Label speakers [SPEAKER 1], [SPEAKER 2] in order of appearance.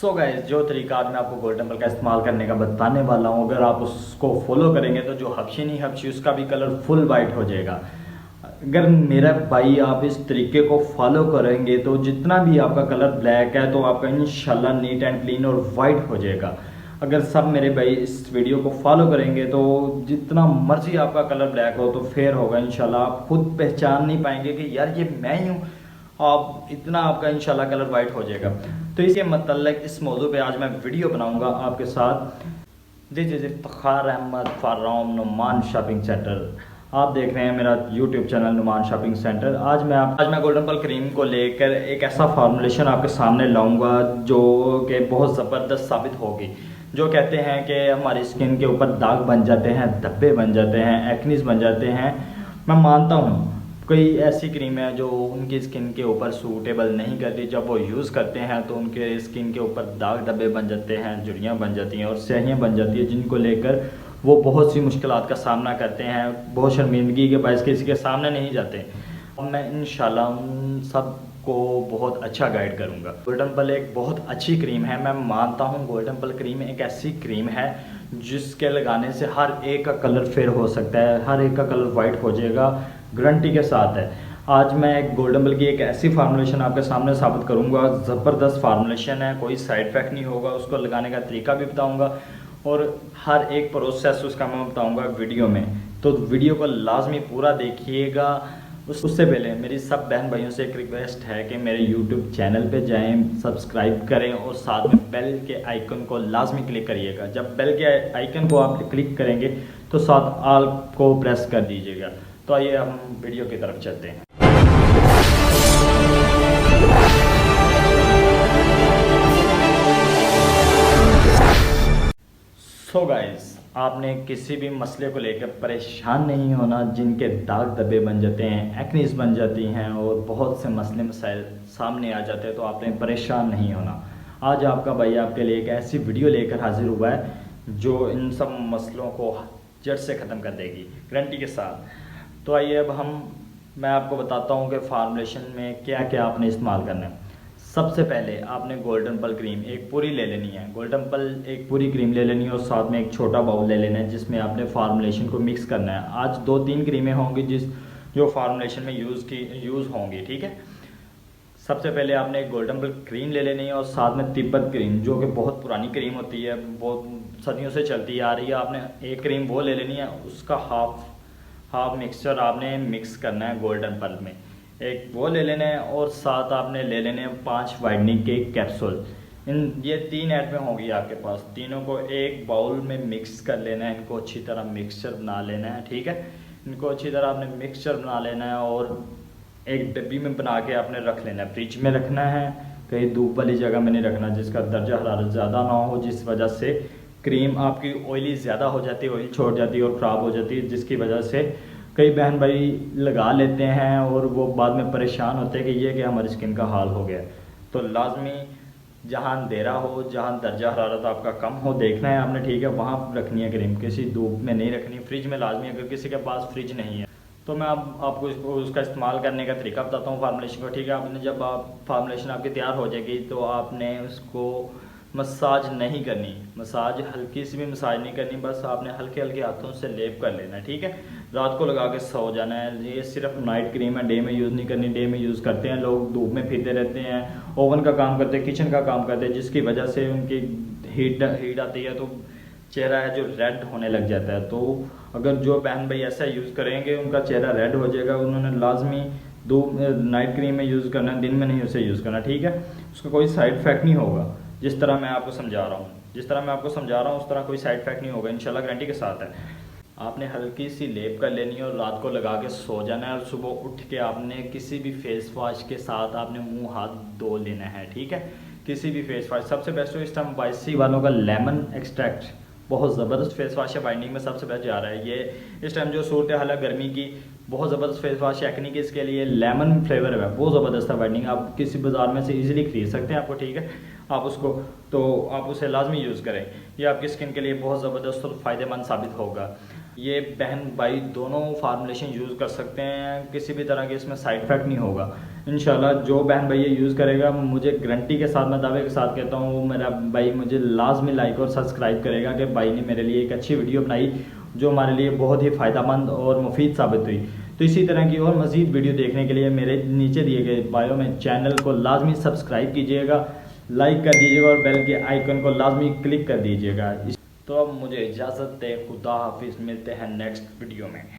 [SPEAKER 1] So guys, जो तरीका आज मैं आपको गोल्डन टेम्पल का इस्तेमाल करने का बताने वाला हूँ, अगर आप उसको फॉलो करेंगे तो जो हबशी नहीं हबशी उसका भी कलर फुल वाइट हो जाएगा। अगर मेरा भाई आप इस तरीके को फॉलो करेंगे तो जितना भी आपका कलर ब्लैक है तो आपका इंशाल्लाह नीट एंड क्लीन और वाइट हो जाएगा। अगर सब मेरे भाई इस वीडियो को फॉलो करेंगे तो जितना मर्जी आपका कलर ब्लैक हो तो फेयर होगा इंशाल्लाह। आप खुद पहचान नहीं पाएंगे कि यार ये मैं ही हूँ। आप इतना आपका इंशाल्लाह कलर वाइट हो जाएगा। तो इसके मतलब इस मौजू पे आज मैं वीडियो बनाऊंगा आपके साथ। जी फ़खार अहमद फाराम नुमान शॉपिंग सेंटर, आप देख रहे हैं मेरा YouTube channel Numan shopping centre. आज मैं गोल्डन टेम्पल क्रीम को लेकर एक ऐसा फार्मूलेशन आपके सामने लाऊंगा जो कि बहुत ज़बरदस्त साबित होगी। जो कहते हैं कि हमारी स्किन के ऊपर दाग बन जाते हैं, धब्बे बन जाते हैं, एक्नीज बन जाते हैं, मैं मानता हूँ कोई ऐसी क्रीम है जो उनकी स्किन के ऊपर सूटेबल नहीं करती। जब वो यूज़ करते हैं तो उनके स्किन के ऊपर दाग धब्बे बन जाते हैं, झुर्रियाँ बन जाती हैं और स्याहियाँ बन जाती हैं, जिनको लेकर वो बहुत सी मुश्किलात का सामना करते हैं, बहुत शर्मिंदगी के बायस किसी के सामने नहीं जाते। अब मैं इंशाल्लाह उन सब को बहुत अच्छा गाइड करूंगा। गोल्डन टेम्पल एक बहुत अच्छी क्रीम है, मैं मानता हूं गोल्डन टेम्पल क्रीम एक ऐसी क्रीम है जिसके लगाने से हर एक का कलर फेयर हो सकता है, हर एक का कलर वाइट हो जाएगा, गारंटी के साथ है। आज मैं गोल्डन टेम्पल की एक ऐसी फार्मूलेशन आपके सामने साबित करूंगा, ज़बरदस्त फार्मूलेशन है, कोई साइड इफेक्ट नहीं होगा। उसको लगाने का तरीका भी बताऊंगा और हर एक प्रोसेस उसका मैं बताऊंगा वीडियो में। तो वीडियो को लाजमी पूरा देखिएगा। उससे पहले मेरी सब बहन भाइयों से एक रिक्वेस्ट है कि मेरे YouTube चैनल पे जाएं, सब्सक्राइब करें और साथ में बेल के आइकन को लाजमी क्लिक करिएगा। जब बेल के आइकन को आप क्लिक करेंगे तो साथ ऑल को प्रेस कर दीजिएगा। तो आइए हम वीडियो की तरफ चलते हैं। सो गाइस, आपने किसी भी मसले को लेकर परेशान नहीं होना। जिनके दाग धब्बे बन जाते हैं, एक्नीज बन जाती हैं और बहुत से मसले मसाइल सामने आ जाते हैं, तो आपने परेशान नहीं होना। आज आपका भाई आपके लिए एक ऐसी वीडियो लेकर हाजिर हुआ है जो इन सब मसलों को जड़ से ख़त्म कर देगी, गारंटी के साथ। तो आइए अब मैं आपको बताता हूँ कि फार्मूलेशन में क्या क्या आपने इस्तेमाल करना है। सबसे पहले आपने गोल्डन टेम्पल क्रीम एक पूरी ले लेनी है। गोल्डन टेम्पल एक पूरी क्रीम ले लेनी है और साथ में एक छोटा बाउल ले लेना है जिसमें आपने फार्मूलेशन को मिक्स करना है। आज 2-3 क्रीमें होंगी जो फार्मूलेशन में यूज़ होंगी, ठीक है। सबसे पहले आपने एक गोल्डन टेम्पल क्रीम ले लेनी है और साथ में तिब्बत क्रीम, जो कि बहुत पुरानी क्रीम होती है, बहुत सदियों से चलती आ रही है। आपने एक क्रीम वो ले लेनी है, उसका हाफ मिक्सचर आपने मिक्स करना है गोल्डन टेम्पल में। एक वो ले लेना है और साथ आपने ले लेने हैं 5 वाइटनिंग के कैप्सूल। ये 3 ऐड में होगी आपके पास। तीनों को एक बाउल में मिक्स कर लेना है, इनको अच्छी तरह मिक्सचर बना लेना है, ठीक है। इनको अच्छी तरह आपने मिक्सचर बना लेना है और एक डब्बी में बना के आपने रख लेना है। फ्रिज में रखना है, कहीं धूप वाली जगह में नहीं रखना जिसका दर्जा हरारत ज़्यादा ना हो, जिस वजह से क्रीम आपकी ऑयली ज़्यादा हो जाती है, ऑयल छोड़ जाती है और ख़राब हो जाती है, जिसकी वजह से कई बहन भाई लगा लेते हैं और वो बाद में परेशान होते हैं कि ये कि हमारी स्किन का हाल हो गया। तो लाजमी जहाँ अंधेरा हो, जहाँ दर्जा हरारत आपका कम हो, देखना है आपने, ठीक है, वहाँ रखनी है क्रीम, किसी धूप में नहीं रखनी। फ्रिज में लाजमी, अगर किसी के पास फ्रिज नहीं है तो मैं आपको उसका इस्तेमाल करने का तरीका बताता हूँ फार्मूलेशन को, ठीक है। आपने जब फार्मूलेशन आपकी तैयार हो जाएगी तो आपने उसको मसाज नहीं करनी, हल्की सी भी मसाज नहीं करनी, बस आपने हल्के हल्के हाथों से लेप कर लेना है, ठीक है। रात को लगा के सो जाना है। ये सिर्फ नाइट क्रीम है, डे में यूज़ नहीं करनी। डे में यूज़ करते हैं लोग, धूप में फिरते रहते हैं, ओवन का काम करते हैं, किचन का काम करते हैं, जिसकी वजह से उनकी हीट आती है तो चेहरा है जो रेड होने लग जाता है। तो अगर जो बहन भाई ऐसा यूज़ करेंगे उनका चेहरा रेड हो जाएगा। उन्होंने लाजमी नाइट क्रीम में यूज़ करना है, दिन में नहीं उसे यूज़ करना, ठीक है। उसका कोई साइड इफेक्ट नहीं होगा। जिस तरह मैं आपको समझा रहा हूँ उस तरह कोई साइड इफेक्ट नहीं होगा, इंशाल्लाह गारंटी के साथ है। आपने हल्की सी लेप कर लेनी है और रात को लगा के सो जाना है और सुबह उठ के आपने किसी भी फेस वॉश के साथ आपने मुंह हाथ धो लेना है, ठीक है। किसी भी फेस वॉश, सबसे बेस्ट इस टाइम वाइसी वालों का लेमन एक्सट्रैक्ट बहुत ज़बरदस्त फेस वॉश है, बाइंडिंग में सबसे बेस्ट जा रहा है। ये इस टाइम जो सूरत हाल है गर्मी की, बहुत ज़बरदस्त फेस वॉश है एक्ने के, इसके लिए लेमन फ्लेवर है, बहुत ज़बरदस्त है बाइंडिंग। आप किसी बाज़ार में से इजीली खरीद सकते हैं आपको, ठीक है। आप उसे लाजमी यूज़ करें, ये आपकी स्किन के लिए बहुत ज़बरदस्त और फ़ायदेमंद साबित होगा। ये बहन भाई दोनों फार्मूलेशन यूज़ कर सकते हैं, किसी भी तरह के इसमें साइड इफेक्ट नहीं होगा इंशाल्लाह। जो बहन भाई ये यूज़ करेगा, मुझे गारंटी के साथ, मैं दावे के साथ कहता हूँ, वो मेरा भाई मुझे लाजमी लाइक और सब्सक्राइब करेगा कि भाई ने मेरे लिए एक अच्छी वीडियो बनाई जो हमारे लिए बहुत ही फ़ायदेमंद और मुफीद साबित हुई। तो इसी तरह की और मज़ीद वीडियो देखने के लिए मेरे नीचे दिए गए बायो में चैनल को लाजमी सब्सक्राइब कीजिएगा, लाइक कर दीजिएगा और बेल के आइकन को लाजमी क्लिक कर दीजिएगा। तो अब मुझे इजाज़त दे, खुदा हाफिज़, मिलते हैं नेक्स्ट वीडियो में।